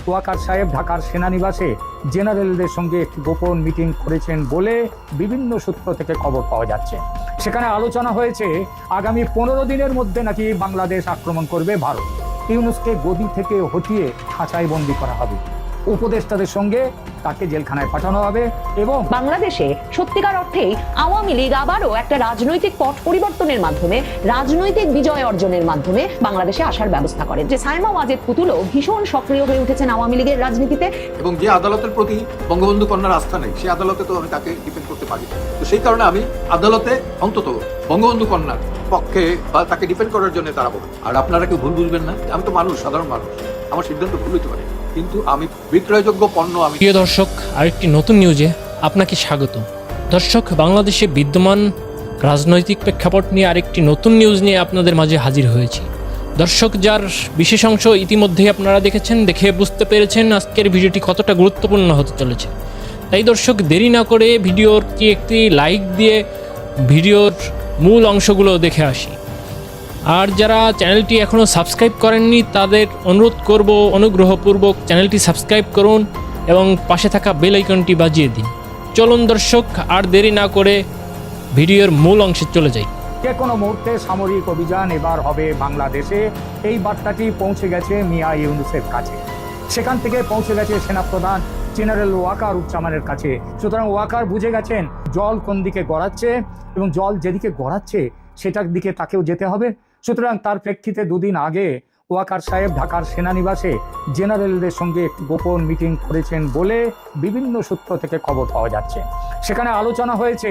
ওয়াকার সাহেব ঢাকার সেনানিবাসে জেনারেলদের সঙ্গে একটি গোপন মিটিং করেছেন বলে বিভিন্ন সূত্র থেকে খবর পাওয়া যাচ্ছে। সেখানে আলোচনা হয়েছে আগামী 15 দিনের মধ্যে নাকি বাংলাদেশ আক্রমণ করবে ভারত। ইউনূসকে গদি থেকে হটিয়ে খাঁচায় বন্দী করা হবে, উপদেষ্টাদের সঙ্গে তাকে জেলখানায় পাঠানো হবে এবং বাংলাদেশে সত্যিকার অর্থেই আওয়ামী লীগ আবারও একটা রাজনৈতিক পট পরিবর্তনের মাধ্যমে, রাজনৈতিক বিজয় অর্জনের মাধ্যমে বাংলাদেশে আসার ব্যবস্থা করে। যে সাইমা ওয়াজেদ পুতুলও ভীষণ সক্রিয় হয়ে উঠেছেন আওয়ামী লীগের রাজনীতিতে। এবং যে আদালতের প্রতি বঙ্গবন্ধু কন্যার আস্থা নেই, সেই আদালতে তো আমি তাকে ডিপেন্ড করতে পারি। তো সেই কারণে আমি আদালতে অন্তত বঙ্গবন্ধু কন্যার পক্ষে বা তাকে ডিপেন্ড করার জন্য দাঁড়াবো। আর আপনারা কেউ ভুল বুঝবেন না, আমি তো মানুষ, সাধারণ মানুষ, আমার সিদ্ধান্ত ভুল হতে পারে, কিন্তু আমি বিক্রয়যোগ্য পণ্য আমি। প্রিয় দর্শক, আরেকটি নতুন নিউজে আপনাকে স্বাগত। দর্শক, বাংলাদেশে বিদ্যমান রাজনৈতিক প্রেক্ষাপট নিয়ে আরেকটি নতুন নিউজ নিয়ে আপনাদের মাঝে হাজির হয়েছি। দর্শক, যার বিশেষ অংশ ইতিমধ্যেই আপনারা দেখেছেন, দেখে বুঝতে পেরেছেন আজকের ভিডিওটি কতটা গুরুত্বপূর্ণ হতে চলেছে। তাই দর্শক, দেরি না করে ভিডিওটি একটি লাইক দিয়ে ভিডিওর মূল অংশগুলো দেখে আসি। আর যারা চ্যানেলটি এখনও সাবস্ক্রাইব করেননি তাদের অনুরোধ করব, অনুগ্রহপূর্বক চ্যানেলটি সাবস্ক্রাইব করুন এবং পাশে থাকা বেল আইকনটি বাজিয়ে দিন। চলুন দর্শক, আর দেরি না করে ভিডিওর মূল অংশে চলে যাই। যে কোনো মুহূর্তে সামরিক অভিযান এবার হবে বাংলাদেশে, এই বার্তাটি পৌঁছে গেছে মিয়া ইউনূসের কাছে। সেখান থেকে পৌঁছে গেছে সেনাপ্রধান জেনারেল ওয়াকার উজ্জামানের কাছে। সুতরাং ওয়াকার বুঝে গেছেন জল কোন দিকে গড়াচ্ছে এবং জল যেদিকে গড়াচ্ছে সেটার দিকে তাকেও যেতে হবে। সুতরাং তার প্রেক্ষিতে দুদিন আগে ওয়াকার সাহেব ঢাকার সেনানিবাসে জেনারেলদের সঙ্গে একটি গোপন মিটিং করেছেন বলে বিভিন্ন সূত্র থেকে খবর পাওয়া যাচ্ছে। সেখানে আলোচনা হয়েছে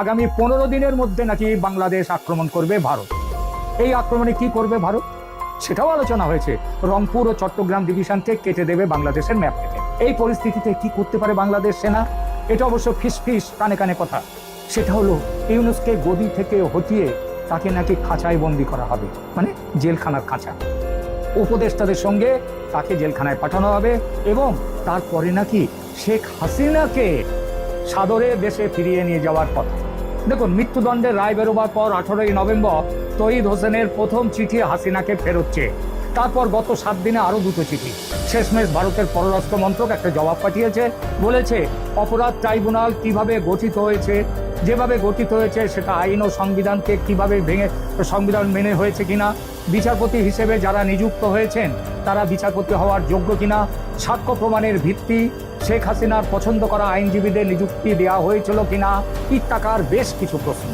আগামী 15 দিনের মধ্যে নাকি বাংলাদেশ আক্রমণ করবে ভারত। এই আক্রমণে কি করবে ভারত সেটাও আলোচনা হয়েছে। রংপুর ও চট্টগ্রাম ডিভিশনকে কেটে দেবে বাংলাদেশের ম্যাপ থেকে। এই পরিস্থিতিতে কি করতে পারে বাংলাদেশ সেনা? এটা অবশ্য ফিস কানে কানে কথা। সেটা হলো ইউনূসকে গদি থেকে হটিয়ে তাকে নাকি খাঁচায় বন্দী করা হবে, মানে জেলখানার খাঁচা। উপদেষ্টাদের সঙ্গে তাকে জেলখানায় পাঠানো হবে এবং তারপরে নাকি শেখ হাসিনাকে সাদরে দেশে ফিরিয়ে নিয়ে যাওয়ার কথা। দেখুন, মৃত্যুদণ্ডের রায় বেরোবার পর 18ই নভেম্বর তৌহিদ হোসেনের প্রথম চিঠি হাসিনাকে ফেরোচ্ছে। তারপর গত 7 দিনে আরো 2টো চিঠি। শেষমেশ ভারতের পররাষ্ট্র মন্ত্রক একটা জবাব পাঠিয়েছে, বলেছে অপরাধ ট্রাইব্যুনাল কিভাবে গঠিত হয়েছে, যেভাবে গঠিত হয়েছে সেটা আইন ও সংবিধানকে কিভাবে ভেঙে, সংবিধান মেনে হয়েছে কিনা, বিচারপতি হিসেবে যারা নিযুক্ত হয়েছেন তারা বিচারপতি হওয়ার যোগ্য কিনা, সাক্ষ্য প্রমাণের ভিত্তি, শেখ হাসিনার পছন্দ করা আইনজীবীদের নিযুক্তি দেওয়া হয়েছিল কিনা, ইত্যাকার বেশ কিছু প্রশ্ন।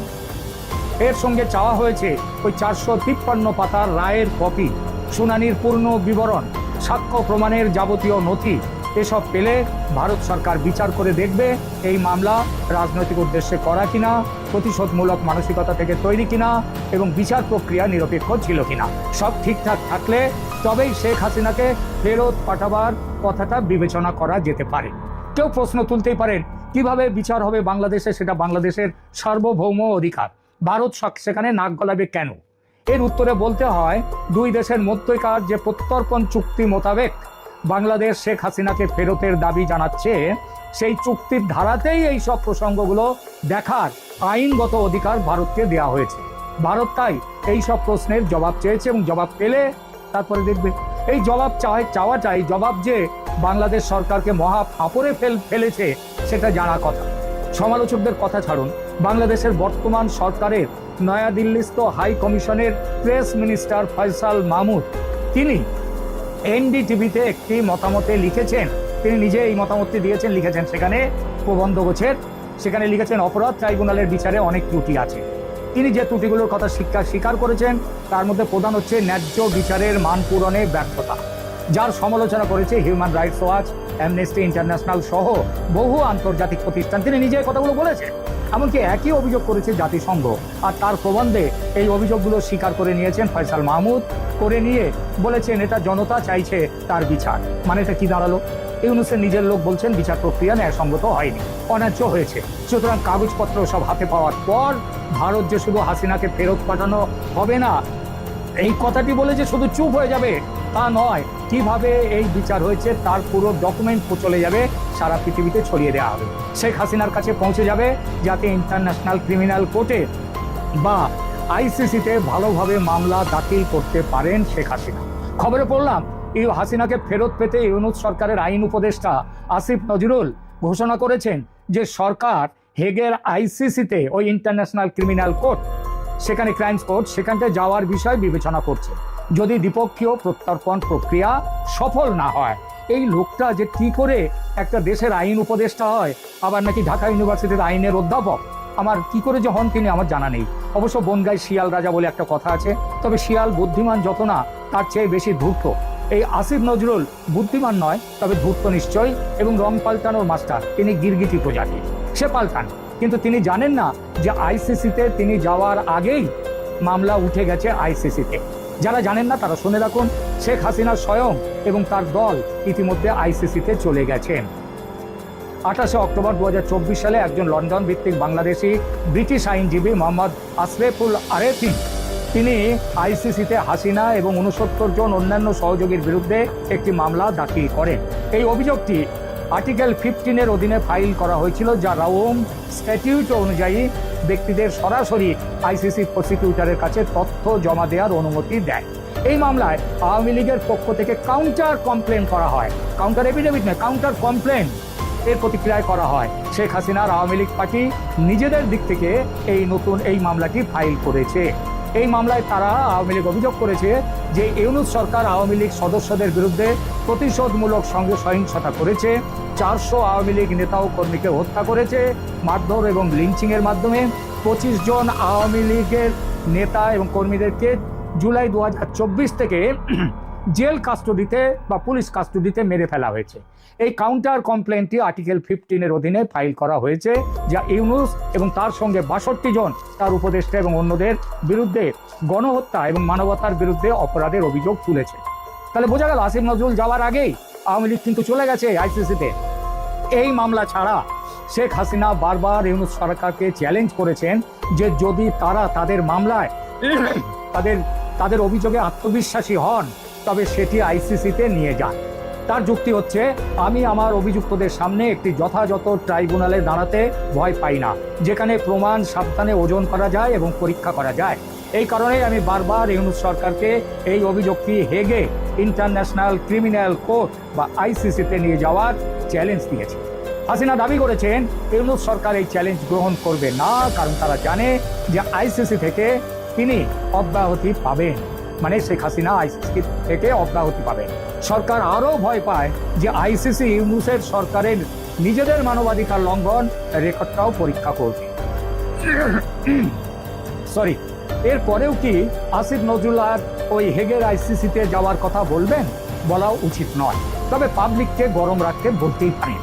এর সঙ্গে চাওয়া হয়েছে ওই 453 পাতার রায়ের কপি, শুনানির পূর্ণ বিবরণ, সাক্ষ্য প্রমাণের যাবতীয় নথি। এসব পেলে ভারত সরকার বিচার করে দেখবে এই মামলা রাজনৈতিক উদ্দেশ্যে করা কিনা, প্রতিশোধমূলক মানসিকতা থেকে তৈরি কিনা এবং বিচার প্রক্রিয়া নিরপেক্ষ ছিল কিনা। সব ঠিকঠাক থাকলে তবেই শেখ হাসিনাকে ফেরত পাঠাবার কথাটা বিবেচনা করা যেতে পারে। কেউ প্রশ্ন তুলতেই পারেন কিভাবে বিচার হবে বাংলাদেশে, সেটা বাংলাদেশের সার্বভৌম অধিকার, ভারত সেখানে নাক গলাবে কেন? এর উত্তরে বলতে হয়, দুই দেশের মধ্যকার যে প্রত্যর্পণ চুক্তি মোতাবেক বাংলাদেশ শেখ হাসিনাকে ফেরতের দাবি জানাচ্ছে, সেই চুক্তির ধারাতেই এই সব প্রসঙ্গগুলো দেখার আইনগত অধিকার ভারতকে দেওয়া হয়েছে। ভারত তাই এই সব প্রশ্নের জবাব চেয়েছে এবং জবাব পেলে তারপরে দেখবে। এই জবাব চাওয়াটাই জবাব যে বাংলাদেশ সরকারকে মহা ফাঁপড়ে ফেলেছে সেটা জানা কথা। সমালোচকদের কথা ছাড়ুন, বাংলাদেশের বর্তমান সরকারের নয়াদিল্লিস্থ হাই কমিশনের প্রেস মিনিস্টার ফয়সাল মাহমুদ, তিনি এনডিটিভিতে একটি মতামতে লিখেছেন, তিনি নিজে এই মতামতটি দিয়েছেন, লিখেছেন সেখানে প্রবন্ধ গোছের, সেখানে লিখেছেন অপরাধ ট্রাইব্যুনালের বিচারে অনেক ত্রুটি আছে। তিনি যে ত্রুটিগুলোর কথা স্বীকার করেছেন তার মধ্যে প্রধান হচ্ছে ন্যায্য বিচারের মান পূরণে ব্যর্থতা, যার সমালোচনা করেছে human rights watch, amnesty international সহ বহু আন্তর্জাতিক প্রতিষ্ঠান। তিনি নিজে কথাগুলো বলেছেন, এমনকি একই অভিযোগ করেছে জাতিসংঘ। আর তার প্রবন্ধে এই অভিযোগগুলো স্বীকার করে নিয়েছেন ফয়সাল মাহমুদ, করে নিয়ে বলেছেন এটা জনতা চাইছে তার বিচার। মানে এটা কি দাঁড়ালো? ইউনূসের নিজের লোক বলছেন বিচার প্রক্রিয়া ন্যায়সঙ্গত হয়নি, অন্যায্য হয়েছে। সুতরাং কাগজপত্র সব হাতে পাওয়ার পর ভারত যে শুধু হাসিনাকে ফেরত পাঠানো হবে না এই কথাটি বলে যে শুধু চুপ হয়ে যাবে তা নয়, কিভাবে এই বিচার হয়েছে তার পুরো ডকুমেন্ট চলে যাবে, সারা পৃথিবীতে ছড়িয়ে দেওয়া হবে, শেখ হাসিনার কাছে পৌঁছে যাবে, যাতে ইন্টারন্যাশনাল ক্রিমিনাল কোর্টে বা আইসিসিতে ভালোভাবে মামলা দাখিল করতে পারেন শেখ হাসিনা। খবরে পড়লাম এই হাসিনাকে ফেরত পেতে ইউনূস সরকারের আইন উপদেষ্টা আসিফ নজরুল ঘোষণা করেছেন যে সরকার হেগের আইসিসিতে, ওই ইন্টারন্যাশনাল ক্রিমিনাল কোর্ট, সেখানে ক্রাইমস কোর্ট, সেখানটায় যাওয়ার বিষয় বিবেচনা করছে যদি দ্বিপক্ষীয় প্রত্যর্পণ প্রক্রিয়া সফল না হয়। এই লোকটা যে কি করে একটা দেশের আইন উপদেষ্টা হয়, আবার নাকি ঢাকা ইউনিভার্সিটির আইনের অধ্যাপক, আমার কি করে যে হন তিনি আমার জানা নেই। অবশ্য বনগাঁয় শিয়াল রাজা বলে একটা কথা আছে, তবে শিয়াল বুদ্ধিমান যত না তার চেয়ে বেশি ধূর্ত। এই আসিফ নজরুল বুদ্ধিমান নয়, তবে ধূর্ত নিশ্চয়ই, এবং রং পাল্টানোর মাস্টার। তিনি গিরগিটি প্রজাতি, সে পাল্টান, কিন্তু তিনি জানেন না যে আইসিসিতে তিনি যাওয়ার আগেই মামলা উঠে গেছে আইসিসিতে। যারা জানেন না তারা শুনে রাখুন, শেখ হাসিনা স্বয়ং এবং তার দল ইতিমধ্যে আইসিসিতে চলে গেছেন। 28 অক্টোবর 2024 সালে একজন লন্ডন ভিত্তিক বাংলাদেশি ব্রিটিশ আইনজীবী মোহাম্মদ আশরাফুল আরেফিন, তিনি আইসিসিতে হাসিনা এবং 69 জন অন্যান্য সহযোগীর বিরুদ্ধে একটি মামলা দাখিল করেন। এই অভিযোগটি আর্টিকেল 15-এর অধীনে ফাইল করা হয়েছিল, যা রোম স্ট্যাটিউট অনুযায়ী ব্যক্তিদের সরাসরি আইসিসি প্রসিকিউটরের কাছে তথ্য জমা দেওয়ার অনুমতি দেয়। এই মামলায় আওয়ামী লীগের পক্ষ থেকে কাউন্টার কমপ্লেন করা হয়, কাউন্টার এফিডেভিট নয়, কাউন্টার কমপ্লেন এর প্রতিক্রিয়ায় করা হয়। শেখ হাসিনার আওয়ামী লীগ পার্টি নিজেদের দিক থেকে এই মামলাটি ফাইল করেছে। এই মামলায় তারা আওয়ামী লীগ অভিযোগ করেছে যে ইউনূস সরকার আওয়ামী লীগ সদস্যদের বিরুদ্ধে প্রতিশোধমূলক সহিংসতা করেছে, 400 আওয়ামী লীগ নেতা ও কর্মীকে হত্যা করেছে মারধর এবং লিঞ্চিং এর মাধ্যমে। 25 জন আওয়ামী লীগের নেতা এবং কর্মীদেরকে জুলাই 2024 থেকে জেল কাস্টডিতে বা পুলিশ কাস্টডিতে মেরে ফেলা হয়েছে। এই কাউন্টার কমপ্লেনটি আর্টিকেল 15-এর অধীনে ফাইল করা হয়েছে, যা ইউনূস এবং তার সঙ্গে 62 জন তার উপদেষ্টা এবং অন্যদের বিরুদ্ধে গণহত্যা এবং মানবতার বিরুদ্ধে অপরাধের অভিযোগ তুলেছে। তাহলে বোঝা গেল আসিফ নজরুল যাওয়ার আগেই আওয়ামী লীগ কিন্তু চলে গেছে আইসিসিতে। এই মামলা ছাড়া শেখ হাসিনা বারবার ইউনূস সরকারকে চ্যালেঞ্জ করেছেন যে যদি তারা তাদের মামলায় তাদের অভিযোগে আত্মবিশ্বাসী হন তবে সেটি আইসিসিতে নিয়ে যান। তার যুক্তি হচ্ছে, আমি আমার অভিযুক্তদের সামনে একটি যথাযথ ট্রাইব্যুনালে দাঁড়াতে ভয় পাই না, যেখানে প্রমাণ সাবধানে ওজন করা যায় এবং পরীক্ষা করা যায়। এই কারণেই আমি বারবার ইউনূস সরকারকে এই অভিযোগটি হেগে ইন্টারন্যাশনাল ক্রিমিনাল কোর্ট বা আইসিসিতে নিয়ে যাওয়ার চ্যালেঞ্জ দিয়েছি। হাসিনা দাবি করেছেন ইউনূস সরকার এই চ্যালেঞ্জ গ্রহণ করবে না, কারণ তারা জানে যে আইসিসি থেকে তিনি অব্যাহতি পাবেন, মানে শেখ হাসিনা আইসিসি থেকে অব্যাহতি পাবেন। সরকার আরও ভয় পায় যে আইসিসি ইউনূসের সরকারের নিজেদের মানবাধিকার লঙ্ঘন রেকর্ডটাও পরীক্ষা করবে। এরপরেও কি আসিফ নজরুল আর ওই হেগের আইসিসিতে যাওয়ার কথা বলবেন? বলা উচিত নয়, তবে পাবলিককে গরম রাখতে বলতেই পারেন।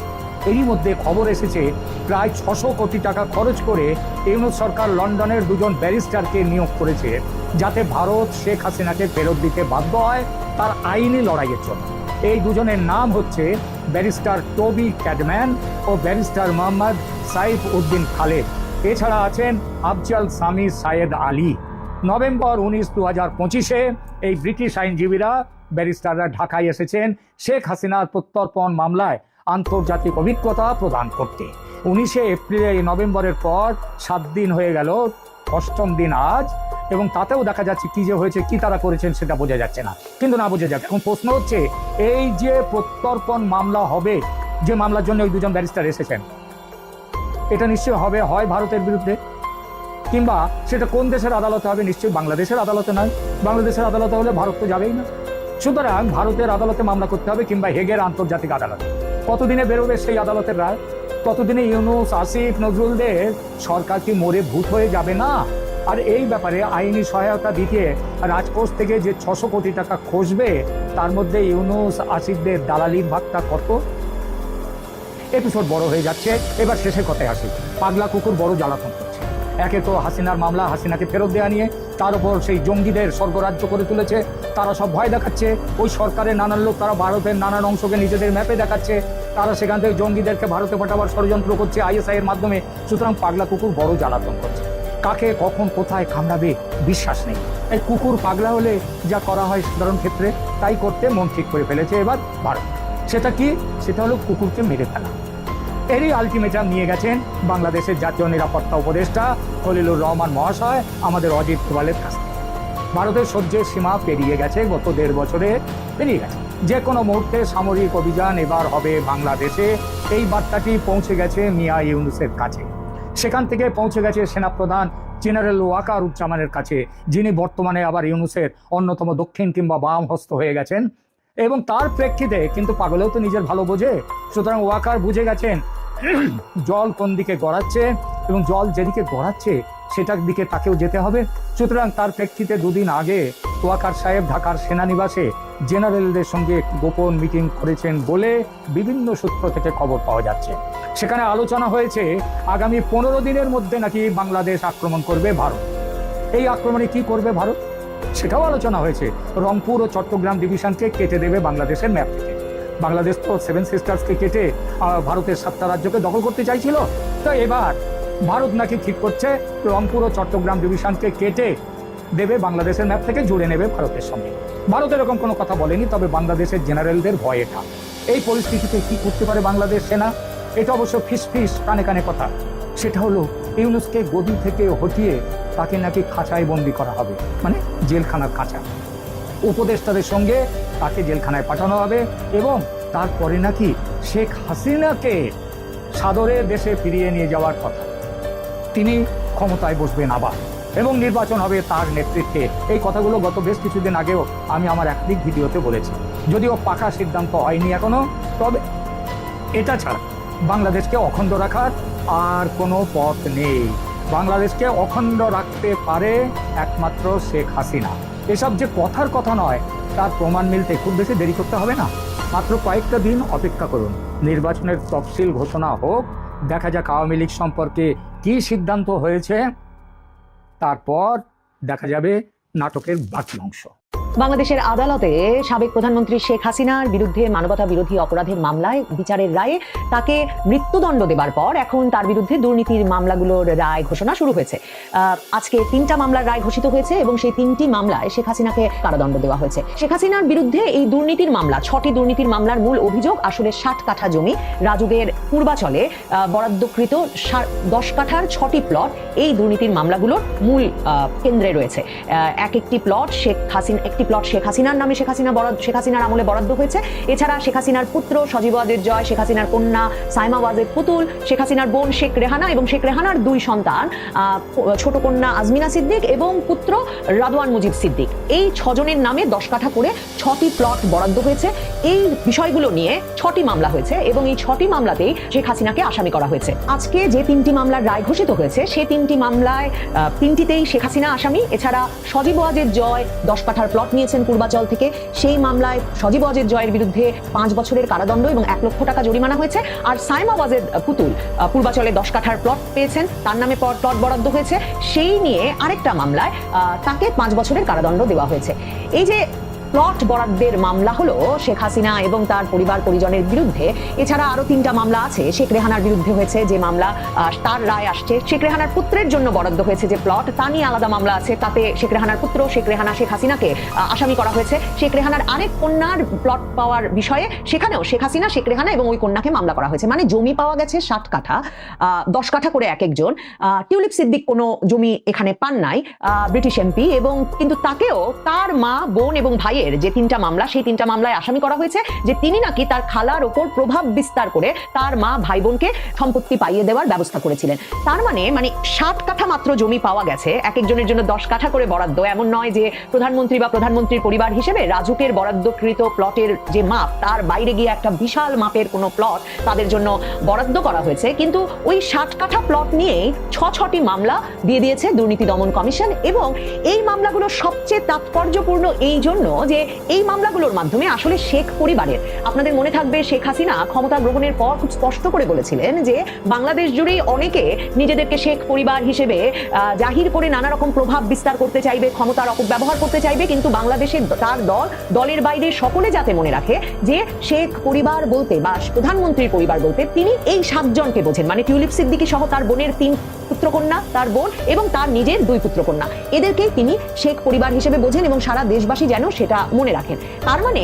এরই মধ্যে খবর এসেছে প্রায় 600 কোটি টাকা খরচ করে ইউনূস সরকার লন্ডনের 2 জন ব্যারিস্টারকে নিয়োগ করেছে, যাতে ভারত শেখ হাসিনাকে ফেরত দিতে বাধ্য হয় তার আইনি লড়াইয়ের জন্য। এই 2 জনের নাম হচ্ছে ব্যারিস্টার টবি ক্যাডম্যান ও ব্যারিস্টার মোহাম্মদ সাইফ উদ্দিন খালেদ। এছাড়া আছেন আফজাল সামি সায়েদ আলী। নভেম্বর 19, 2025-এ এই ব্রিটিশ আইনজীবীরা ব্যারিস্টাররা ঢাকায় এসেছেন শেখ হাসিনার প্রত্যর্পণ মামলায় আন্তর্জাতিক অভিজ্ঞতা প্রদান করতে। 19 এপ্রিলে এই নভেম্বরের পর 7 দিন হয়ে গেল, 8ম দিন আজ, এবং তাতেও দেখা যাচ্ছে কি যে হয়েছে, কি তারা করেছেন সেটা বোঝা যাচ্ছে না, কিন্তু না বোঝা যাবে। এখন প্রশ্ন হচ্ছে, এই যে প্রত্যর্পণ মামলা হবে, যে মামলার জন্য ওই 2 জন ব্যারিস্টার এসেছেন, এটা নিশ্চয়ই হবে হয় ভারতের বিরুদ্ধে, কিংবা সেটা কোন দেশের আদালতে হবে? নিশ্চয়ই বাংলাদেশের আদালতে নয়। বাংলাদেশের আদালতে হলে ভারত তো যাবেই না। সুতরাং ভারতের আদালতে মামলা করতে হবে, কিংবা হেগের আন্তর্জাতিক আদালতে। কতদিনে বেরোবে সেই আদালতের রায়? ততদিনে ইউনূস, আসিফ নজরুলদের সরকার কি মরে ভূত হয়ে যাবে না? আর এই ব্যাপারে আইনি সহায়তা দিতে রাজকোষ থেকে যে 600 কোটি টাকা খসবে, তার মধ্যে ইউনূস আসিফদের দালালির ভাগটা কত? এপিসোড বড় হয়ে যাচ্ছে। এবার শেষের কথায় আসি। পাগলা কুকুর বড় জ্বালাতন করছে। একে তো হাসিনার মামলা, হাসিনাকে ফেরত দেওয়া নিয়ে, তার উপর সেই জঙ্গিদের স্বর্গরাজ্য করে তুলেছে। তারা সব ভয় দেখাচ্ছে। ওই সরকারের নানান লোক তারা ভারতের নানান অংশকে নিজেদের ম্যাপে দেখাচ্ছে। তারা সেখান থেকে জঙ্গিদেরকে ভারতে পাঠাবার ষড়যন্ত্র করছে ISI এর মাধ্যমে। সুতরাং পাগলা কুকুর বড় জ্বালাতন করছে। কাকে কখন কোথায় কামড়াবে বিশ্বাস নেই। এই কুকুর পাগলা হলে যা করা হয় সাধারণ ক্ষেত্রে, তাই করতে মন ঠিক করে ফেলেছে এবার ভারত। সেটা কি? সেটা হলো কুকুরকে মেরে ফেলা। এরই আলটিমেটাম নিয়ে গেছেন বাংলাদেশের জাতীয় নিরাপত্তা উপদেষ্টা খলিলুর রহমান মহাশয় আমাদের অজিত দোভালের কাছ থেকে। ভারতের সহ্যের সীমা পেরিয়ে গেছে, গত 1.5 বছরে পেরিয়ে গেছে। যে কোনো মুহূর্তে সামরিক অভিযান এবার হবে বাংলাদেশে, এই বার্তাটি পৌঁছে গেছে মিয়া ইউনুসের কাছে। সেখান থেকে পৌঁছে গেছে সেনাপ্রধান জেনারেল ওয়াকারুজ্জামানের কাছে, যিনি বর্তমানে আবার ইউনুসের অন্যতম দক্ষিণ কিংবা বাম হস্ত হয়ে গেছেন। এবং তার প্রেক্ষিতে কিন্তু পাগলেও তো নিজের ভালো বোঝে, সুতরাং ওয়াকার বুঝে গেছেন জল কোন দিকে গড়াচ্ছে এবং জল যেদিকে গড়াচ্ছে সেটার দিকে তাকেও যেতে হবে। সুতরাং তার প্রেক্ষিতে দুদিন আগে ওয়াকার সাহেব ঢাকার সেনানিবাসে জেনারেলদের সঙ্গে গোপন মিটিং করেছেন বলে বিভিন্ন সূত্র থেকে খবর পাওয়া যাচ্ছে। সেখানে আলোচনা হয়েছে আগামী 15 দিনের মধ্যে নাকি বাংলাদেশ আক্রমণ করবে ভারত। এই আক্রমণে কি করবে ভারত সেটাও আলোচনা হয়েছে। রংপুর ও চট্টগ্রাম ডিভিশনকে কেটে দেবে বাংলাদেশের ম্যাপ থেকে। বাংলাদেশ তো 7 সিস্টার্সকে কেটে ভারতের 7টা রাজ্যকে দখল করতে চাইছিল। তো এবার ভারত নাকি ঠিক করছে রংপুর ও চট্টগ্রাম ডিভিশনকে কেটে দেবে বাংলাদেশের ম্যাপ থেকে, জুড়ে নেবে ভারতের সঙ্গে। ভারত এরকম কোনো কথা বলেনি, তবে বাংলাদেশের জেনারেলদের ভয় এটা। এই পরিস্থিতিতে কি করতে পারে বাংলাদেশ সেনা, এটা অবশ্য ফিস ফিস কানে কানে কথা। সেটা হলো ইউনুসকে গদি থেকে হটিয়ে তাকে নাকি খাঁচায় বন্দি করা হবে, মানে জেলখানার খাঁচা। উপদেষ্টাদের সঙ্গে তাকে জেলখানায় পাঠানো হবে এবং তারপরে নাকি শেখ হাসিনাকে সাদরে দেশে ফিরিয়ে নিয়ে যাওয়ার কথা। তিনি ক্ষমতায় বসবেন আবার এবং নির্বাচন হবে তার নেতৃত্বে। এই কথাগুলো গত বেশ কিছুদিন আগেও আমি আমার একাধিক ভিডিওতে বলেছি, যদিও পাকা সিদ্ধান্ত হয়নি এখনো। তবে এটা ছাড়া বাংলাদেশকে অখণ্ড রাখার আর কোনো পথ নেই। বাংলাদেশকে অখণ্ড রাখতে পারে একমাত্র শেখ হাসিনা। এসব যে কথার কথা নয়, তার প্রমাণ মিলতে খুব বেশি দেরি করতে হবে না। মাত্র কয়েকটা দিন অপেক্ষা করুন, নির্বাচনের তফসিল ঘোষণা হোক, দেখা যাক আওয়ামী লীগ সম্পর্কে কি সিদ্ধান্ত হয়েছে, তারপর দেখা যাবে নাটকের বাকি অংশ। বাংলাদেশের আদালতে সাবেক প্রধানমন্ত্রী শেখ হাসিনার বিরুদ্ধে মানবতা বিরোধী অপরাধের মামলায় বিচারের রায়ে তাকে মৃত্যুদণ্ড দেবার পর এখন তার বিরুদ্ধে দুর্নীতির মামলাগুলোর রায় ঘোষণা শুরু হয়েছে। আজকে 3টা মামলার রায় ঘোষিত হয়েছে এবং সেই 3টি মামলায় শেখ হাসিনাকে কারাদণ্ড দেওয়া হয়েছে। শেখ হাসিনার বিরুদ্ধে এই দুর্নীতির মামলা, 6টি দুর্নীতির মামলার মূল অভিযোগ আসলে 60 কাঠা জমি রাজুকের পূর্বাচলে বরাদ্দকৃত 10 কাঠার 6টি প্লট এই দুর্নীতির মামলাগুলোর মূল কেন্দ্রে রয়েছে। একটি প্লট শেখ হাসিনার নামে শেখ হাসিনার আমলে বরাদ্দ হয়েছে। এছাড়া শেখ হাসিনার পুত্র সজীব ওয়াজেদ জয়, শেখ হাসিনার কন্যা সাইমা ওয়াজেদ পুতুল, শেখ হাসিনার বোন শেখ রেহানা এবং শেখ রেহানার 2 সন্তান, ছোট কন্যা আজমিনা সিদ্দিক এবং পুত্র রাদওয়ান মুজিব সিদ্দিক, এই 6 জনের নামে 10 কাঠা করে 6টি প্লট বরাদ্দ হয়েছে। এই বিষয়গুলো নিয়ে 6টি মামলা হয়েছে এবং এই 6টি মামলাতেই শেখ হাসিনাকে আসামি করা হয়েছে। আজকে যে 3টি মামলার রায় ঘোষিত হয়েছে সেই 3টি মামলায় 3টিতেই শেখ হাসিনা আসামি। এছাড়া সজীব ওয়াজেদ জয় 10 কাঠার প্লট নিয়েছেন পূর্বাচল থেকে। সেই মামলায় সজীব ওয়াজেদ জয়ের বিরুদ্ধে 5 বছরের কারাদণ্ড এবং 1 লক্ষ টাকা জরিমানা হয়েছে। আর সাইমা ওয়াজেদ পুতুল পূর্বাচলে 10 কাঠার প্লট পেয়েছেন, তার নামে প্লট বরাদ্দ হয়েছে। সেই নিয়ে আরেকটা মামলায় তাকে 5 বছরের কারাদণ্ড দেওয়া হয়েছে। এই যে প্লট বরাদ্দের মামলা হলো শেখ হাসিনা এবং তার পরিবার পরিজনের বিরুদ্ধে। এছাড়া আরো 3টা মামলা আছে। শেখ রেহানার বিরুদ্ধে হয়েছে যে মামলা, তার রায় আসছে। শেখ রেহানার পুত্রের জন্য বরাদ্দ হয়েছে যে প্লট, তা নিয়ে আলাদা মামলা আছে। তাতে শেখ রেহানার পুত্র শেখ রেহানা শেখ হাসিনাকে আসামি করা হয়েছে। শেখ রেহানার আরেক কন্যার প্লট পাওয়ার বিষয়ে সেখানেও শেখ হাসিনা, শেখ রেহানা এবং ওই কন্যাকে মামলা করা হয়েছে। মানে জমি পাওয়া গেছে 60 কাঠা, 10 কাঠা করে এক একজন। টিউলিপ সিদ্দিক কোনো জমি এখানে পান নাই, ব্রিটিশ এমপি, এবং কিন্তু তাকেও তার মা, বোন এবং ভাইয়ের যে 3টা মামলা, সেই 3টা মামলায় আসামি করা হয়েছে যে তিনি নাকি তার খালার ওপর প্রভাব বিস্তার করে তার মা ভাই বোনকে সম্পত্তি পাইয়ে দেওয়ার ব্যবস্থা করেছিলেন। তার মানে 60 কাঠা মাত্র জমি পাওয়া গেছে, এক একজনের জন্য 10 কাঠা করে বরাদ্দ। এমন নয় যে প্রধানমন্ত্রী বা প্রধানমন্ত্রীর পরিবার হিসেবে রাজুকের বরাদ্দকৃত প্লটের যে মাপ, তার বাইরে গিয়ে একটা বিশাল মাপের কোনো প্লট তাদের জন্য বরাদ্দ করা হয়েছে। কিন্তু ওই 60 কাঠা প্লট নিয়েই 6টি মামলা দিয়ে দিয়েছে দুর্নীতি দমন কমিশন। এবং এই মামলাগুলো সবচেয়ে তাৎপর্যপূর্ণ এই জন্য যে এই মামলাগুলোর মাধ্যমে আসলে শেখ পরিবারের, আপনাদের মনে থাকবে শেখ হাসিনা ক্ষমতা গ্রহণের পর খুব স্পষ্ট করে বলেছিলেন যে বাংলাদেশ জুড়েই অনেকে নিজেদেরকে শেখ পরিবার হিসেবে জাহির করে নানা রকম প্রভাব বিস্তার করতে চাইবে, ক্ষমতার অপব্যবহার করতে চাইবে, কিন্তু বাংলাদেশের তার দলের বাইরে সকলে যাতে মনে রাখে যে শেখ পরিবার বলতে বা প্রধানমন্ত্রীর পরিবার বলতে তিনি এই 7 জনকে বোঝেন। মানে টিউলিপ সিদ্দিকী সহ তার বোনের 3 পুত্রকন্যা, তার বোন এবং তার নিজের 2 পুত্রকন্যা, এদেরকেই তিনি শেখ পরিবার হিসেবে বোঝেন এবং সারা দেশবাসী যেন সেটা মনে রাখেন। তার মানে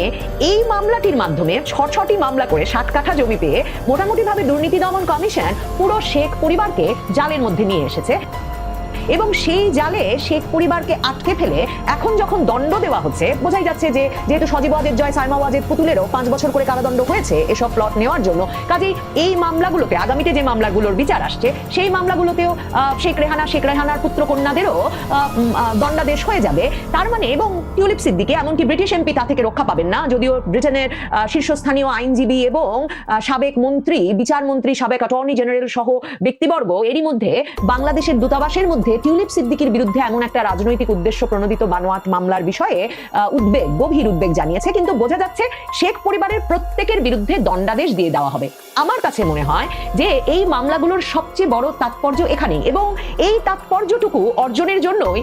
এই মামলাটির মাধ্যমে 6টি মামলা করে 60 কাঠা জমি পেয়ে মোটামুটি ভাবে দুর্নীতি দমন কমিশন পুরো শেখ পরিবারকে জালের মধ্যে নিয়ে এসেছে। এবং সেই জালে শেখ পরিবারকে আটকে ফেলে এখন যখন দণ্ড দেওয়া হচ্ছে, বোঝাই যাচ্ছে যে যেহেতু সজীব ওয়াজেদ জয়, সাইমা ওয়াজেদ পুতুলেরও 5 বছর করে কারাদণ্ড হয়েছে এসব প্লট নেওয়ার জন্য, কাজেই এই মামলাগুলোতে আগামীতে যে মামলাগুলোর বিচার আসছে সেই মামলাগুলোতেও শেখ রেহানার পুত্র কন্যাদেরও দণ্ডাদেশ হয়ে যাবে। তার মানে, এবং টিউলিপ সিদ্দিকী এমনকি ব্রিটিশ এমপি তা থেকে রক্ষা পাবেন না, যদিও ব্রিটেনের শীর্ষস্থানীয় আইনজীবী এবং সাবেক মন্ত্রী, বিচারমন্ত্রী, সাবেক অ্যাটর্নি জেনারেল সহ ব্যক্তিবর্গ এরই মধ্যে বাংলাদেশের দূতাবাসের মধ্যে টিউলিপ সিদ্দিকীর বিরুদ্ধে এমন একটা রাজনৈতিক উদ্দেশ্য প্রণোদিত বানোয়াট মামলার বিষয়ে গভীর উদ্বেগ জানিয়েছে। কিন্তু বোঝা যাচ্ছে শেখ পরিবারের প্রত্যেকের বিরুদ্ধে দণ্ডাদেশ দিয়ে দেওয়া হবে। আমার কাছে মনে হয় যে এই মামলাগুলোর সবচেয়ে বড় তাৎপর্য এখানেই, এবং এই তাৎপর্যটুকু অর্জনের জন্যই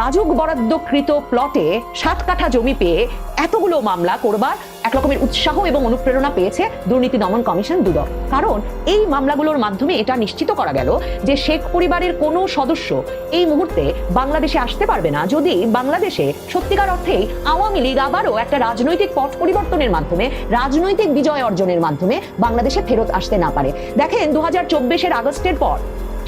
রাজুক বরাদ্দকৃত প্লটে 7 কাঠা জমি পেয়ে এতগুলো মামলা করবার এক রকমের উৎসাহ এবং অনুপ্রেরণা পেয়েছে দুর্নীতি দমন কমিশন দুদক। কারণ এই মামলাগুলোর মাধ্যমে এটা নিশ্চিত করা গেল যে শেখ পরিবারের কোনো সদস্য এই মুহূর্তে বাংলাদেশে আসতে পারবে না যদি বাংলাদেশে সত্যিকার অর্থেই আওয়ামী লীগ আবারও একটা রাজনৈতিক পট পরিবর্তনের মাধ্যমে, রাজনৈতিক বিজয় অর্জনের মাধ্যমে বাংলাদেশে ফেরত আসতে না পারে। দেখেন 2024 আগস্টের পর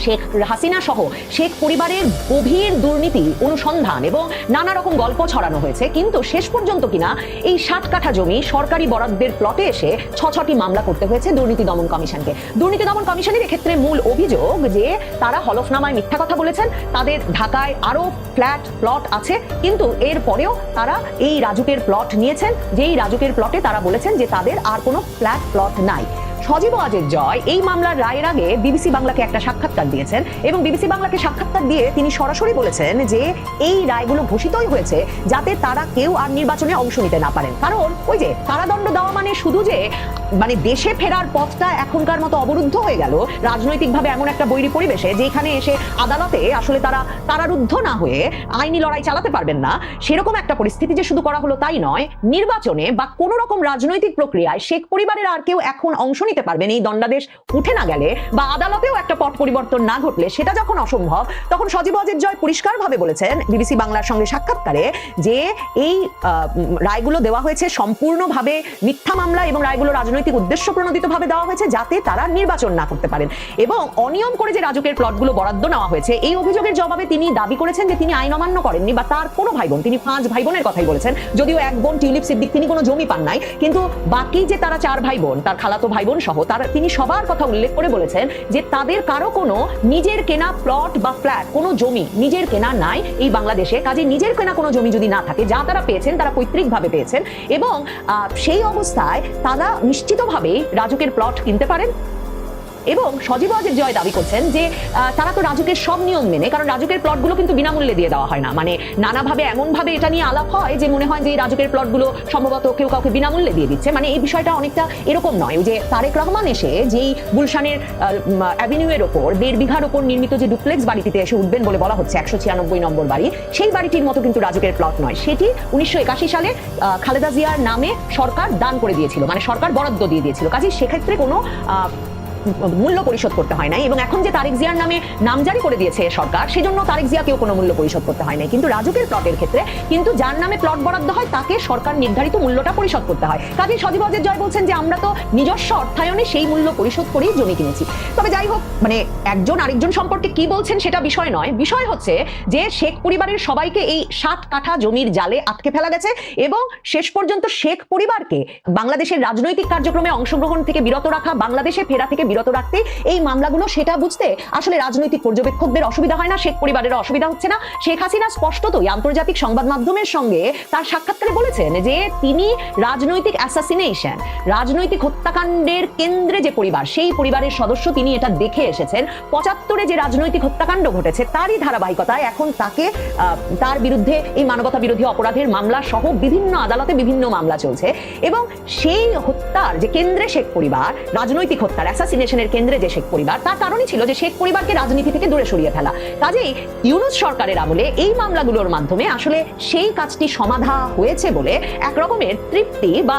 শেখ হাসিনা সহ শেখ পরিবারের গভীর দুর্নীতি অনুসন্ধান এবং নানা রকম গল্প ছড়ানো হয়েছে, কিন্তু শেষ পর্যন্ত কিনা এই 7 কাঠা জমি সরকারি বরাদ্দের প্লটে এসে 6টি মামলা করতে হয়েছে দুর্নীতি দমন কমিশনকে। দুর্নীতি দমন কমিশনের ক্ষেত্রে মূল অভিযোগ যে তারা হলফনামায় মিথ্যা কথা বলেছেন, তাদের ঢাকায় আরো ফ্ল্যাট প্লট আছে, কিন্তু এর পরেও তারা এই রাজুকের প্লট নিয়েছেন, যেই রাজুকের প্লটে তারা বলেছেন যে তাদের আর কোনো ফ্ল্যাট প্লট নাই। সজীব ওয়াজেদ জয় এই মামলার রায়ের আগে বিবিসি বাংলাকে একটা সাক্ষাৎকার দিয়েছেন এবং বিবিসি বাংলাকে সাক্ষাৎকার দিয়ে তিনি সরাসরি বলেছেন যে এই রায়গুলো ঘোষিতই হয়েছে যাতে তারা কেউ আর নির্বাচনে অংশ নিতে না পারেন। কারণ ওই যে কারাদণ্ড দেওয়া মানে শুধু যে দেশে ফেরার পথটা এখনকার মতো অবরুদ্ধ হয়ে গেল রাজনৈতিকভাবে এমন একটা বৈরী পরিবেশে, যেখানে এসে আদালতে আসলে তারা কারারুদ্ধ না হয়ে আইনি লড়াই চালাতে পারবেন না, সেরকম একটা পরিস্থিতি যে শুধু করা হলো তাই নয়, নির্বাচনে বা কোনো রকম রাজনৈতিক প্রক্রিয়ায় শেখ পরিবারের আর কেউ এখন অংশ নিতে পারবেন এই দণ্ডাদেশ উঠে না গেলে বা আদালতেও একটা পট পরিবর্তন না ঘটলে, সেটা যখন অসম্ভব, তখন সজীব ওয়াজেদ জয় পরিষ্কারভাবে বলেছেন বিবিসি বাংলার সঙ্গে সাক্ষাৎকারে যে এই রায়গুলো দেওয়া হয়েছে সম্পূর্ণভাবে মিথ্যা মামলা এবং রায়গুলো রাজনৈতিক উদ্দেশ্য প্রণোদিতভাবে দেওয়া হয়েছে যাতে তারা নির্বাচন না করতে পারেন। এবং অনিয়ম করে যে রাজুকের প্লটগুলো বরাদ্দ নেওয়া হয়েছে এই অভিযোগের জবাবে তিনি দাবি করেছেন যে তিনি আইন অমান্য করেননি বা তার কোনো ভাই বোন, তিনি 5 ভাই বোনের কথাই বলেছেন, যদিও এক বোন টিউলিপ সিদ্দিক তিনি কোনো জমি পান নাই, কিন্তু বাকি যে তারা 4 ভাই বোন, তার খালাতো ভাই বোন সহ তিনি সবার কথা উল্লেখ করে বলেছেন যে তাদের কারো কোনো নিজের কেনা প্লট বা ফ্ল্যাট, কোনো জমি নিজের কেনা নাই এই বাংলাদেশে। কাজে নিজের কেনা কোনো জমি যদি না থাকে, যা তারা পেয়েছেন তারা পৈতৃকভাবে পেয়েছেন, এবং সেই অবস্থায় তারা নিশ্চিতভাবেই রাজুকের প্লট কিনতে পারেন। এবং সজীব ওয়াজেদ জয় দাবি করছেন যে তারা তো রাজুকের সব নিয়ম মেনে, কারণ রাজুকের প্লটগুলো কিন্তু বিনামূল্যে দিয়ে দেওয়া হয় না, নানাভাবে এমনভাবে এটা নিয়ে আলাপ হয় যে মনে হয় যে রাজুকের প্লটগুলো সম্ভবত কেউ কাউকে বিনামূল্যে দিয়ে দিচ্ছে। এই বিষয়টা অনেকটা এরকম নয় যে তারেক রহমান এসে যেই গুলশানের অ্যাভিনিউয়ের ওপর 1.5 বিঘার ওপর নির্মিত যে ডুপ্লেক্স বাড়িটিতে এসে উঠবেন বলে বলা হচ্ছে 196 নম্বর বাড়ি, সেই বাড়িটির মতো কিন্তু রাজুকের প্লট নয়। সেটি 1981 সালে খালেদা জিয়ার নামে সরকার দান করে দিয়েছিল, সরকার বরাদ্দ দিয়ে দিয়েছিল। কাজে সেক্ষেত্রে কোনো মূল্য পরিশোধ করতে হয় নাই, এবং এখন যে তারেক জিয়ার নামে নামজারি করে দিয়েছে সরকার, সেজন্য তারেক জিয়াকেও কোনো মূল্য পরিশোধ করতে হয় নাই। কিন্তু রাজুকের প্লটের ক্ষেত্রে কিন্তু যার নামে প্লট বরাদ্দ হয় তাকে সরকার নির্ধারিত মূল্যটা পরিশোধ করতে হয়। কাজে সজীব ওয়াজেদ জয় বলছেন যে আমরা তো নিজস্ব অর্থায়নে সেই মূল্য পরিশোধ করেই জমি কিনেছি। তবে যাই হোক, একজন আরেকজন সম্পর্কে কি বলছেন সেটা বিষয় নয়, বিষয় হচ্ছে যে শেখ পরিবারের সবাইকে এই 7 কাঠা জমির জালে আটকে ফেলা গেছে, এবং শেষ পর্যন্ত শেখ পরিবারকে বাংলাদেশের রাজনৈতিক কার্যক্রমে অংশগ্রহণ থেকে বিরত রাখা, বাংলাদেশে ফেরা থেকে বিরত রাখতে এই মামলাগুলো, সেটা বুঝতে আসলে রাজনৈতিক পর্যবেক্ষকদের অসুবিধা হয় না, শেখ পরিবারের অসুবিধা হচ্ছে না। শেখ হাসিনা স্পষ্টতই আন্তর্জাতিক সংবাদ মাধ্যমের সঙ্গে তার সাক্ষাৎকারে বলেছেন যে তিনি রাজনৈতিক অ্যাসাসিনেশন, রাজনৈতিক হত্যাকাণ্ডের কেন্দ্রে যে পরিবার, সেই পরিবারের সদস্য, তিনি এটা দেখে এসেছেন। 75-এ যে রাজনৈতিক হত্যাকাণ্ড ঘটেছে তারই ধারাবাহিকতায় এখন তাকে তার বিরুদ্ধে এই মানবতা বিরোধী অপরাধের মামলা সহ বিভিন্ন আদালতে বিভিন্ন মামলা চলছে, এবং সেই হত্যার যে কেন্দ্রে শেখ পরিবার, রাজনৈতিক হত্যার অ্যাসাসিনেশনের কেন্দ্রে যে শেখ পরিবার, তার কারণই ছিল যে শেখ পরিবারকে রাজনীতি থেকে দূরে সরিয়ে ফেলা। কাজেই ইউনূস সরকারের আমলে এই মামলাগুলোর মাধ্যমে আসলে সেই কাজটি সমাধা হয়েছে বলে এক রকমের তৃপ্তি বা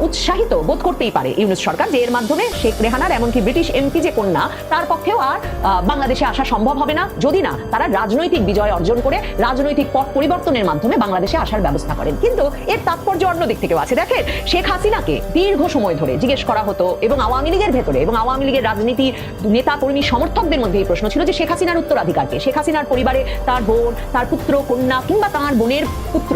উৎসাহিত বোধ করতেই পারে ইউনূস সরকার, যে এর মাধ্যমে শেখ রেহানার এমনকি ব্রিটিশ এমপি যে কন্যা, তার পক্ষেও আর বাংলাদেশে আসা সম্ভব হবে না যদি না তারা রাজনৈতিক বিজয় অর্জন করে রাজনৈতিক পথ পরিবর্তনের মাধ্যমে বাংলাদেশে আসার ব্যবস্থা করেন। কিন্তু এর তাৎপর্য অন্য দিক থেকেও আছে। দেখেন, শেখ হাসিনাকে দীর্ঘ সময় ধরে জিজ্ঞেস করা হতো এবং আওয়ামী লীগের ভেতরে এবং আওয়ামী লীগের রাজনীতির নেতা কর্মী সমর্থকদের মধ্যে এই প্রশ্ন ছিল যে শেখ হাসিনার উত্তরাধিকারকে, শেখ হাসিনার পরিবারে তার বোন, তার পুত্র, কন্যা কিংবা তার বোনের পুত্র,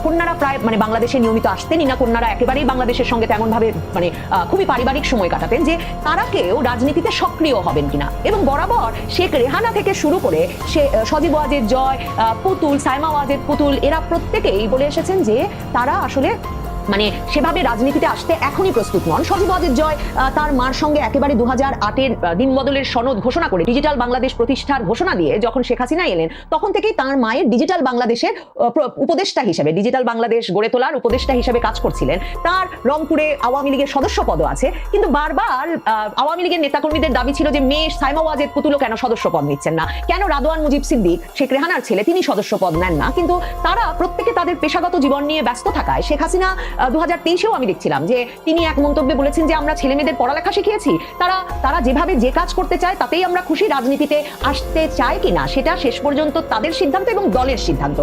কন্যারা প্রায় মানে বাংলাদেশে নিয়মিত আসতেনই না, কন্যারা একেবারেই বাংলাদেশের সঙ্গে তেমন ভাবে মানে খুবই পারিবারিক সময় কাটাতেন, যে তারা কেউ রাজনীতিতে সক্রিয় হবেন কিনা। এবং বরাবর শেখ রেহানা থেকে শুরু করে সজীব ওয়াজেদ জয়, পুতুল, সাইমা ওয়াজেদ পুতুল, এরা প্রত্যেকেই বলে এসেছেন যে তারা আসলে মানে সেভাবে রাজনীতিতে আসতে এখনই প্রস্তুত নন। সজীব ওয়াজেদ জয় তার মার সঙ্গে একেবারে 2008-এর দিন বদলের সনদ ঘোষণা করে ডিজিটাল বাংলাদেশ প্রতিষ্ঠার ঘোষণা দিয়ে যখন শেখ হাসিনা এলেন, তখন থেকেই তার মায়ের ডিজিটাল বাংলাদেশের উপদেষ্টা হিসেবে, ডিজিটাল বাংলাদেশ গড়ে তোলার উপদেষ্টা হিসেবে কাজ করছিলেন। তার রংপুরে আওয়ামী লীগের সদস্য পদও আছে, কিন্তু বারবার আওয়ামী লীগের নেতাকর্মীদের দাবি ছিল যে মেয়ে সাইমা ওয়াজেদ পুতুলও কেন সদস্য পদ নিচ্ছেন না, কেন রাদওয়ান মুজিব সিদ্দিক, শেখ রেহানার ছেলে, তিনি সদস্য পদ নেন না। কিন্তু তারা প্রত্যেকে তাদের পেশাগত জীবন নিয়ে ব্যস্ত থাকায় শেখ হাসিনা 2023-এও আমি দেখছিলাম যে তিনি এক মন্তব্যে বলেছেন যে আমরা ছেলে মেয়েদের পড়ালেখা শিখিয়েছি, তারা যেভাবে যে কাজ করতে চায় তাতেই আমরা খুশি, রাজনীতিতে আসতে চায় কিনা সেটা শেষ পর্যন্ত তাদের সিদ্ধান্ত এবং দলের সিদ্ধান্ত।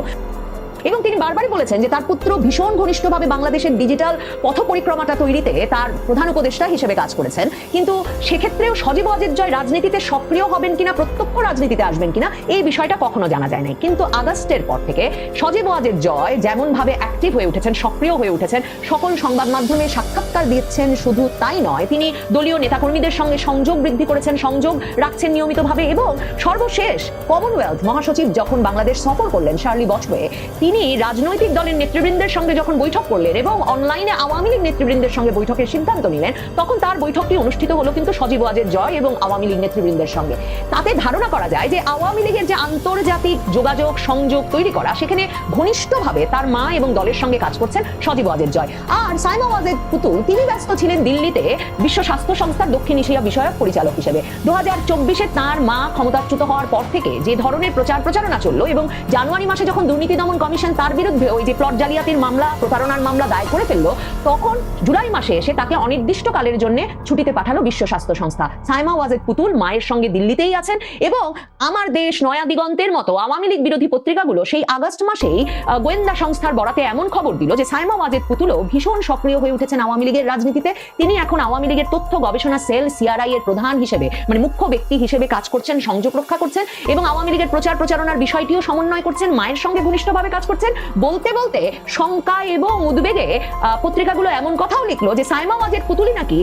এবং তিনি বারবারই বলেছেন যে তার পুত্র ভীষণ ঘনিষ্ঠভাবে বাংলাদেশের ডিজিটাল পথ পরিক্রমাটা তৈরিতে তার প্রধান উপদেষ্টা হিসেবে কাজ করেছেন। কিন্তু সেক্ষেত্রেও সজীব ওয়াজেদ জয় রাজনীতিতে সক্রিয় হবেন কিনা, প্রত্যক্ষ রাজনীতিতে আসবেন কিনা, এই বিষয়টা কখনো জানা যায় নাই। কিন্তু আগস্টের পর থেকে সজীব ওয়াজেদ জয় যেমন ভাবে অ্যাক্টিভ হয়ে উঠেছেন, সক্রিয় হয়ে উঠেছেন, সকল সংবাদ মাধ্যমে সাক্ষাৎকার দিচ্ছেন, শুধু তাই নয়, তিনি দলীয় নেতাকর্মীদের সঙ্গে সংযোগ বৃদ্ধি করেছেন, সংযোগ রাখছেন নিয়মিতভাবে। এবং সর্বশেষ কমনওয়েলথ মহাসচিব যখন বাংলাদেশ সফর করলেন শার্লি বচওয়ে, তিনি রাজনৈতিক দলের নেতৃবৃন্দের সঙ্গে যখন বৈঠক করলেন এবং অনলাইনে আওয়ামী লীগ নেতৃবৃন্দের সঙ্গে বৈঠকের সিদ্ধান্ত নিলেন, তখন তার বৈঠকটি অনুষ্ঠিত হলো কিন্তু সজীব ওয়াজেদ জয় এবং আওয়ামী লীগ নেতৃবৃন্দের সঙ্গে। তাতে ধারণা করা যায় যে আওয়ামী লীগের যে আন্তর্জাতিক যোগাযোগ সংযোগ তৈরি করা, সেখানে ঘনিষ্ঠভাবে তার মা এবং দলের সঙ্গে কাজ করছেন সজীব ওয়াজেদ জয়। আর সাইমা ওয়াজেদ পুতুল, তিনি ব্যস্ত ছিলেন দিল্লিতে বিশ্ব স্বাস্থ্য সংস্থার দক্ষিণ এশিয়া বিষয়ক পরিচালক হিসেবে। 2024-এ তার মা ক্ষমতাচ্যুত হওয়ার পর থেকে যে ধরনের প্রচারণা চললো, এবং জানুয়ারি মাসে যখন দুর্নীতি দমন কমিশন তার বিরুদ্ধে ওই যে প্লট জালিয়াতির মামলা, প্রতারণার মামলা দায়ের করে ফেললো, তখন জুলাই মাসে এসে তাকে অনির্দিষ্টকালের জন্য ছুটিতে পাঠালো বিশ্ব স্বাস্থ্য সংস্থা। সাইমা ওয়াজেদ পুতুল মায়ের সঙ্গে দিল্লিতেই আছেন। এবং আমার দেশ, নয়া দিগন্তের মতো আওয়ামী লীগ বিরোধী পত্রিকাগুলো সেই আগস্ট মাসেই গোয়েন্দা সংস্থার বরাতে এমন খবর দিল যে সাইমা ওয়াজেদ পুতুলও ভীষণ সক্রিয় হয়ে উঠেছেন আওয়ামী লীগের রাজনীতিতে। তিনি এখন আওয়ামী লীগের তথ্য গবেষণা সেল সিআরআই এর প্রধান হিসেবে, মানে মুখ্য ব্যক্তি হিসেবে কাজ করছেন, সংযোগ রক্ষা করছেন এবং আওয়ামী লীগের প্রচারণার বিষয়টিও সমন্বয় করছেন, মায়ের সঙ্গে ঘনিষ্ঠভাবে কাজ করছেন। বলতে বলতে শঙ্কা এবং উদ্বেগে পত্রিকাগুলো এমন কথাও লিখলো যে সাইমা ওয়াজেদ পুতুলই নাকি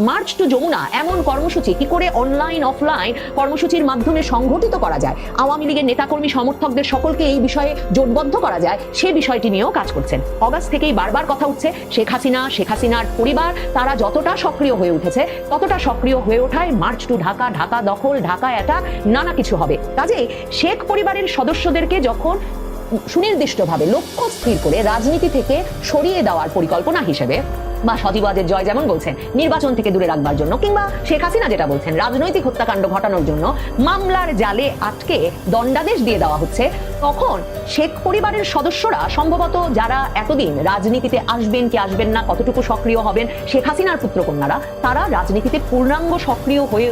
মার্চ টু যমুনা এমন কর্মসূচি কি করে অনলাইন অফলাইন কর্মসূচির মাধ্যমে সংগঠিত করা যায়, আওয়ামী লীগের নেতাকর্মী সমর্থকদের সকলকে এই বিষয়ে জোটবদ্ধ করা যায়, সে বিষয়টি নিয়েও কাজ করছেন। অগাস্ট থেকেই বারবার কথা উঠছে শেখ হাসিনার পরিবার তারা যতটা সক্রিয় হয়ে উঠেছে, ততটা সক্রিয় হয়ে ওঠায় মার্চ টু ঢাকা, ঢাকা দখল, ঢাকা অ্যাটাক, নানা কিছু হবে। কাজেই শেখ পরিবারের সদস্যদেরকে যখন সুনির্দিষ্টভাবে লক্ষ্য স্থির করে রাজনীতি থেকে সরিয়ে দেওয়ার পরিকল্পনা হিসেবে, বা সজীব ওয়াজেদ জয় যেমন বলছেন নির্বাচন থেকে দূরে রাখবার জন্য, কিংবা শেখ হাসিনা যেটা বলছেন রাজনৈতিক হত্যাকাণ্ড ঘটানোর জন্য মামলার জালে আটকে দণ্ডাদেশ দিয়ে দেওয়া হচ্ছে, তখন শেখ পরিবারের সদস্যরা সম্ভবত যারা এতদিন রাজনীতিতে আসবেন কি আসবেন না, কতটুকু সক্রিয় হবেন, শেখ হাসিনার পুত্রকন্যারা তারা রাজনীতিতে পূর্ণাঙ্গ সক্রিয় হয়ে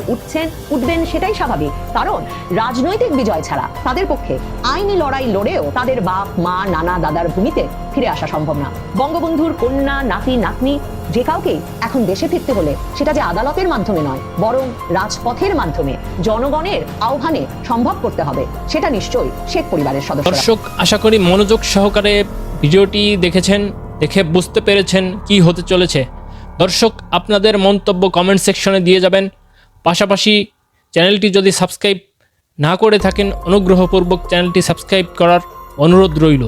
উঠবেন, সেটাই স্বাভাবিক। কারণ রাজনৈতিক বিজয় ছাড়া তাদের পক্ষে আইনি লড়াই লড়েও তাদের বাপ মা নানা দাদার ভূমিতে ফিরে আসা সম্ভব না। বঙ্গবন্ধুর কন্যা, নাতি, নাতনি যে কাউকে এখন দেশে ফিরতে হলে সেটা যে আদালতের মাধ্যমে নয়, বরং রাজপথের মাধ্যমে জনগণের আহ্বানে সম্ভব করতে হবে, সেটা নিশ্চয়ই শেখ পরিবারের সদস্য। দর্শক, আশা করি মনোযোগ সহকারে ভিডিওটি দেখেছেন, দেখে বুঝতে পেরেছেন কি হতে চলেছে। দর্শক, আপনাদের মন্তব্য কমেন্ট সেকশনে দিয়ে যাবেন। পাশাপাশি চ্যানেলটি যদি সাবস্ক্রাইব না করে থাকেন, অনুগ্রহপূর্বক চ্যানেলটি সাবস্ক্রাইব করার অনুরোধ রইল।